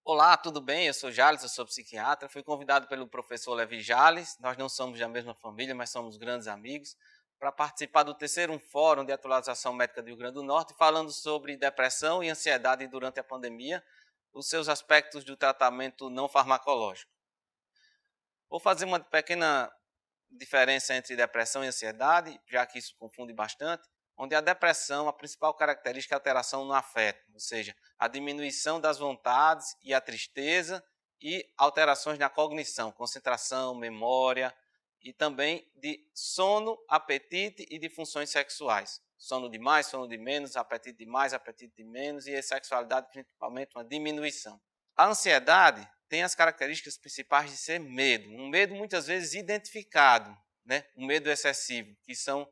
Olá, tudo bem? Eu sou Jales, eu sou psiquiatra. Fui convidado pelo professor Levi Jales. Nós não somos da mesma família, mas somos grandes amigos, para participar do terceiro Fórum de Atualização Médica do Rio Grande do Norte, falando sobre depressão e ansiedade durante a pandemia, os seus aspectos do tratamento não farmacológico. Vou fazer uma pequena diferença entre depressão e ansiedade, já que isso confunde bastante, onde a depressão, a principal característica é a alteração no afeto, ou seja, a diminuição das vontades e a tristeza e alterações na cognição, concentração, memória e também de sono, apetite e de funções sexuais. Sono de mais, sono de menos, apetite de mais, apetite de menos e a sexualidade principalmente uma diminuição. A ansiedade tem as características principais de ser medo, um medo muitas vezes identificado, né? Um medo excessivo, que são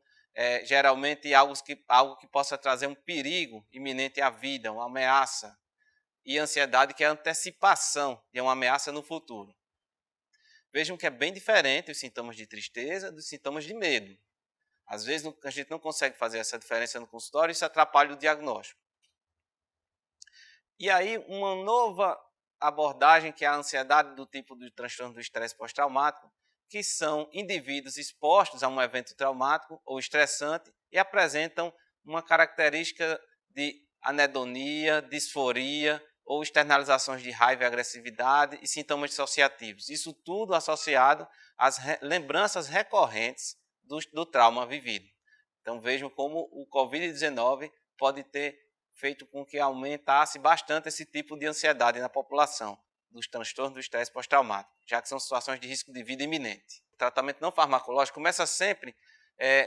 geralmente algo que possa trazer um perigo iminente à vida, uma ameaça, e ansiedade que é a antecipação de uma ameaça no futuro. Vejam que é bem diferente os sintomas de tristeza dos sintomas de medo. Às vezes a gente não consegue fazer essa diferença no consultório e isso atrapalha o diagnóstico. E aí, uma nova abordagem que é a ansiedade do tipo de transtorno do estresse pós-traumático, que são indivíduos expostos a um evento traumático ou estressante e apresentam uma característica de anedonia, disforia ou externalizações de raiva e agressividade e sintomas dissociativos. Isso tudo associado às lembranças recorrentes do trauma vivido. Então vejam como o Covid-19 pode ter feito com que aumentasse bastante esse tipo de ansiedade na população, dos transtornos do estresse pós-traumático, já que são situações de risco de vida iminente. O tratamento não farmacológico começa sempre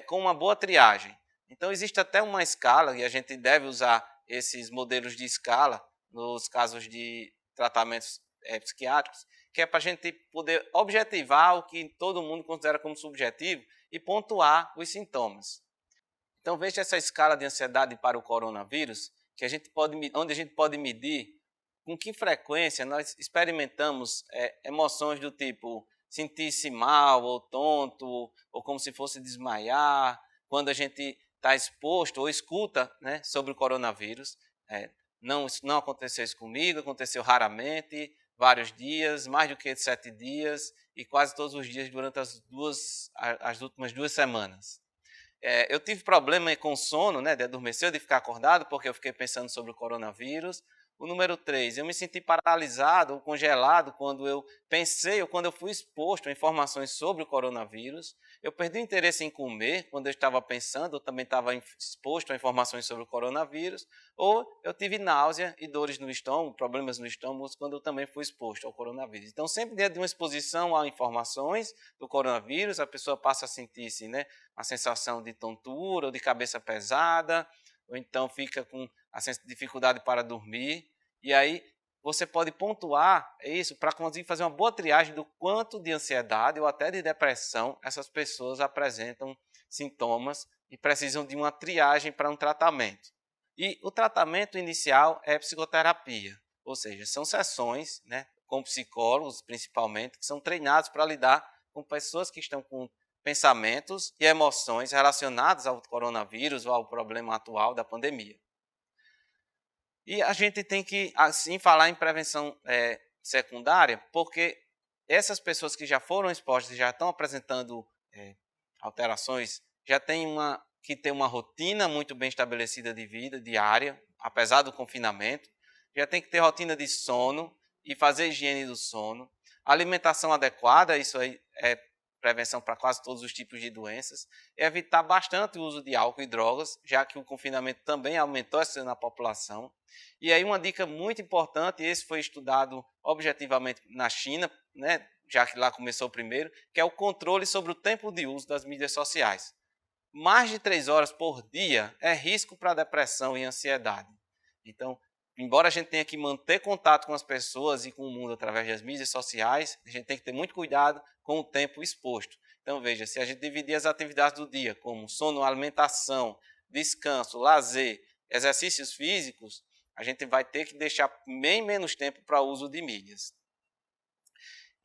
com uma boa triagem. Então existe até uma escala, e a gente deve usar esses modelos de escala nos casos de tratamentos psiquiátricos, que é para a gente poder objetivar o que todo mundo considera como subjetivo e pontuar os sintomas. Então veja essa escala de ansiedade para o coronavírus, que onde a gente pode medir com que frequência nós experimentamos emoções do tipo sentir-se mal ou tonto, ou como se fosse desmaiar, quando a gente está exposto ou escuta, né, sobre o coronavírus. Isso não aconteceu isso comigo, aconteceu raramente, vários dias, mais do que 7 dias, e quase todos os dias durante as últimas 2 semanas. Eu tive problema com sono, né, de adormecer, de ficar acordado, porque eu fiquei pensando sobre o coronavírus. O número 3, eu me senti paralisado ou congelado quando eu pensei ou quando eu fui exposto a informações sobre o coronavírus. Eu perdi o interesse em comer quando eu estava pensando, eu também estava exposto a informações sobre o coronavírus. Ou eu tive náusea e dores no estômago, problemas no estômago, quando eu também fui exposto ao coronavírus. Então, sempre dentro de uma exposição a informações do coronavírus, a pessoa passa a sentir-se, né, a sensação de tontura ou de cabeça pesada, ou então fica com a dificuldade para dormir. E aí você pode pontuar isso para conseguir fazer uma boa triagem do quanto de ansiedade ou até de depressão essas pessoas apresentam sintomas e precisam de uma triagem para um tratamento. E o tratamento inicial é psicoterapia, ou seja, são sessões, né, com psicólogos principalmente, que são treinados para lidar com pessoas que estão com pensamentos e emoções relacionados ao coronavírus ou ao problema atual da pandemia. E a gente tem que, assim, falar em prevenção secundária, porque essas pessoas que já foram expostas e já estão apresentando alterações, já têm que ter uma rotina muito bem estabelecida de vida diária, apesar do confinamento, já tem que ter rotina de sono e fazer higiene do sono, alimentação adequada, isso aí é prevenção para quase todos os tipos de doenças, evitar bastante o uso de álcool e drogas, já que o confinamento também aumentou isso na população. E aí uma dica muito importante, esse foi estudado objetivamente na China, né, já que lá começou primeiro, que é o controle sobre o tempo de uso das mídias sociais. Mais de 3 horas por dia é risco para depressão e ansiedade. Então, embora a gente tenha que manter contato com as pessoas e com o mundo através das mídias sociais, a gente tem que ter muito cuidado com o tempo exposto. Então, veja, se a gente dividir as atividades do dia, como sono, alimentação, descanso, lazer, exercícios físicos, a gente vai ter que deixar bem menos tempo para o uso de mídias.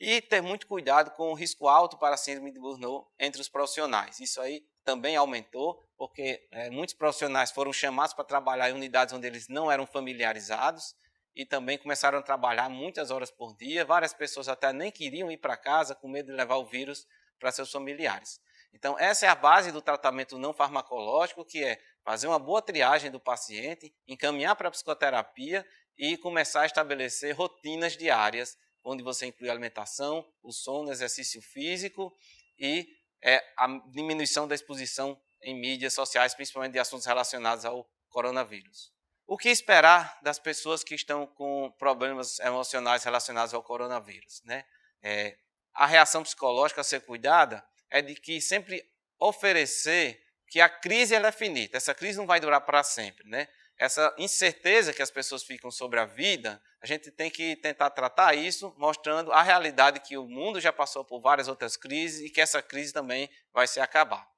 E ter muito cuidado com o risco alto para a síndrome de Burnout entre os profissionais. Isso aí também aumentou, porque muitos profissionais foram chamados para trabalhar em unidades onde eles não eram familiarizados, e também começaram a trabalhar muitas horas por dia. Várias pessoas até nem queriam ir para casa com medo de levar o vírus para seus familiares. Então, essa é a base do tratamento não farmacológico, que é fazer uma boa triagem do paciente, encaminhar para a psicoterapia e começar a estabelecer rotinas diárias, onde você inclui alimentação, o sono, exercício físico e a diminuição da exposição em mídias sociais, principalmente de assuntos relacionados ao coronavírus. O que esperar das pessoas que estão com problemas emocionais relacionados ao coronavírus, né? A reação psicológica a ser cuidada é de que sempre oferecer que a crise ela é finita, essa crise não vai durar para sempre, né? Essa incerteza que as pessoas ficam sobre a vida, a gente tem que tentar tratar isso, mostrando a realidade que o mundo já passou por várias outras crises e que essa crise também vai se acabar.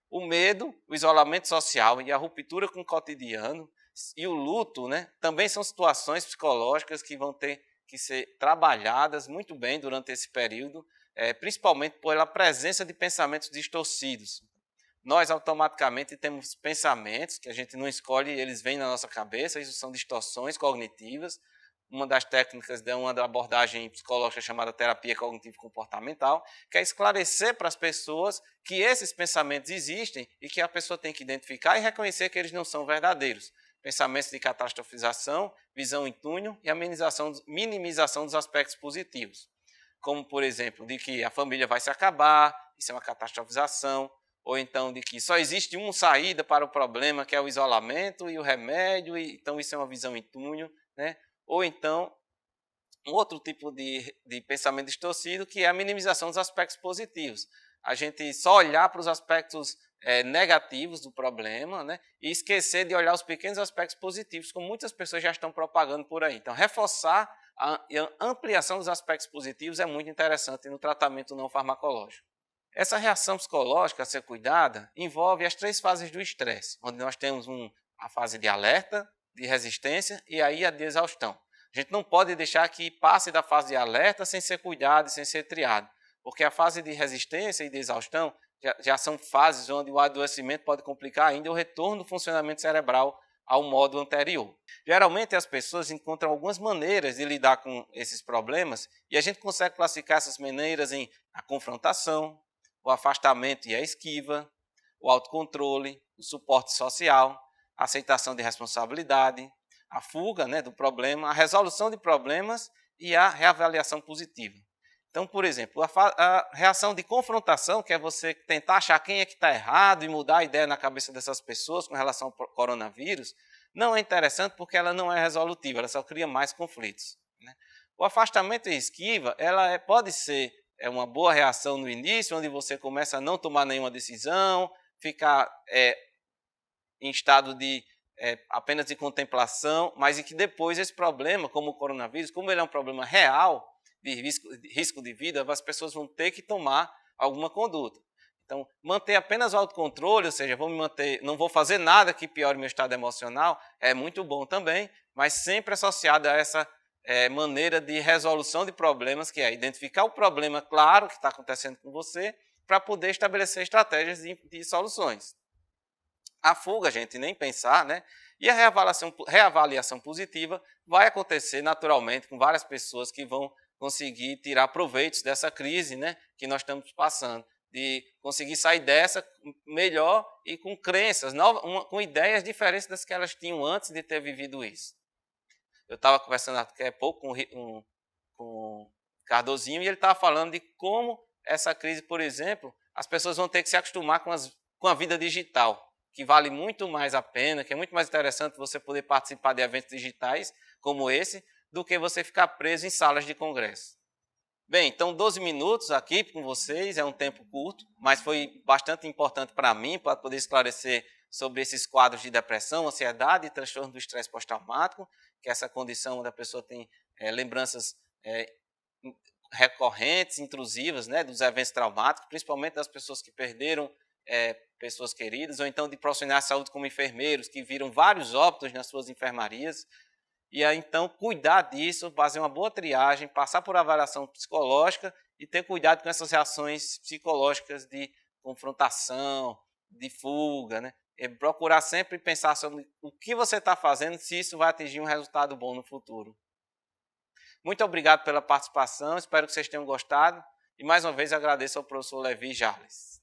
O medo, o isolamento social e a ruptura com o cotidiano e o luto, né, também são situações psicológicas que vão ter que ser trabalhadas muito bem durante esse período, principalmente pela presença de pensamentos distorcidos. Nós automaticamente temos pensamentos que a gente não escolhe, eles vêm na nossa cabeça, isso são distorções cognitivas. Uma das técnicas de uma abordagem psicológica chamada terapia cognitivo-comportamental, que é esclarecer para as pessoas que esses pensamentos existem e que a pessoa tem que identificar e reconhecer que eles não são verdadeiros. Pensamentos de catastrofização, visão em túnel e a minimização dos aspectos positivos. Como, por exemplo, de que a família vai se acabar, isso é uma catastrofização, ou então de que só existe uma saída para o problema, que é o isolamento e o remédio, e então isso é uma visão em túnel, né? Ou então, um outro tipo de pensamento distorcido, que é a minimização dos aspectos positivos. A gente só olhar para os aspectos negativos do problema, né, e esquecer de olhar os pequenos aspectos positivos, como muitas pessoas já estão propagando por aí. Então, reforçar a ampliação dos aspectos positivos é muito interessante no tratamento não farmacológico. Essa reação psicológica a ser cuidada envolve as 3 fases do estresse, onde nós temos a fase de alerta, de resistência e aí a de exaustão. A gente não pode deixar que passe da fase de alerta sem ser cuidado e sem ser triado, porque a fase de resistência e de exaustão já são fases onde o adoecimento pode complicar ainda o retorno do funcionamento cerebral ao modo anterior. Geralmente as pessoas encontram algumas maneiras de lidar com esses problemas e a gente consegue classificar essas maneiras em a confrontação, o afastamento e a esquiva, o autocontrole, o suporte social, a aceitação de responsabilidade, a fuga, né, do problema, a resolução de problemas e a reavaliação positiva. Então, por exemplo, a reação de confrontação, que é você tentar achar quem é que está errado e mudar a ideia na cabeça dessas pessoas com relação ao coronavírus, não é interessante porque ela não é resolutiva, ela só cria mais conflitos, né? O afastamento e esquiva, pode ser uma boa reação no início, onde você começa a não tomar nenhuma decisão, ficar em estado de apenas de contemplação, mas em que depois esse problema, como o coronavírus, como ele é um problema real, de risco de vida, as pessoas vão ter que tomar alguma conduta. Então, manter apenas o autocontrole, ou seja, não vou fazer nada que piore meu estado emocional, é muito bom também, mas sempre associado a essa maneira de resolução de problemas, que é identificar o problema claro que está acontecendo com você, para poder estabelecer estratégias de soluções. A fuga, gente, nem pensar, né? E a reavaliação positiva vai acontecer naturalmente com várias pessoas que vão conseguir tirar proveitos dessa crise, né, que nós estamos passando, de conseguir sair dessa melhor e com crenças, com ideias diferentes das que elas tinham antes de ter vivido isso. Eu estava conversando há pouco com o Cardozinho e ele estava falando de como essa crise, por exemplo, as pessoas vão ter que se acostumar com a vida digital, que vale muito mais a pena, que é muito mais interessante você poder participar de eventos digitais como esse, do que você ficar preso em salas de congresso. Bem, então 12 minutos aqui com vocês, é um tempo curto, mas foi bastante importante para mim, para poder esclarecer sobre esses quadros de depressão, ansiedade e transtorno do estresse pós-traumático, que é essa condição onde a pessoa tem lembranças recorrentes, intrusivas, né, dos eventos traumáticos, principalmente das pessoas que perderam pessoas queridas, ou então de profissionais de saúde como enfermeiros, que viram vários óbitos nas suas enfermarias. E aí, então, cuidar disso, fazer uma boa triagem, passar por avaliação psicológica e ter cuidado com essas reações psicológicas de confrontação, de fuga, né? procurar sempre pensar sobre o que você está fazendo, se isso vai atingir um resultado bom no futuro. Muito obrigado pela participação, espero que vocês tenham gostado. E mais uma vez agradeço ao professor Levi Jarles.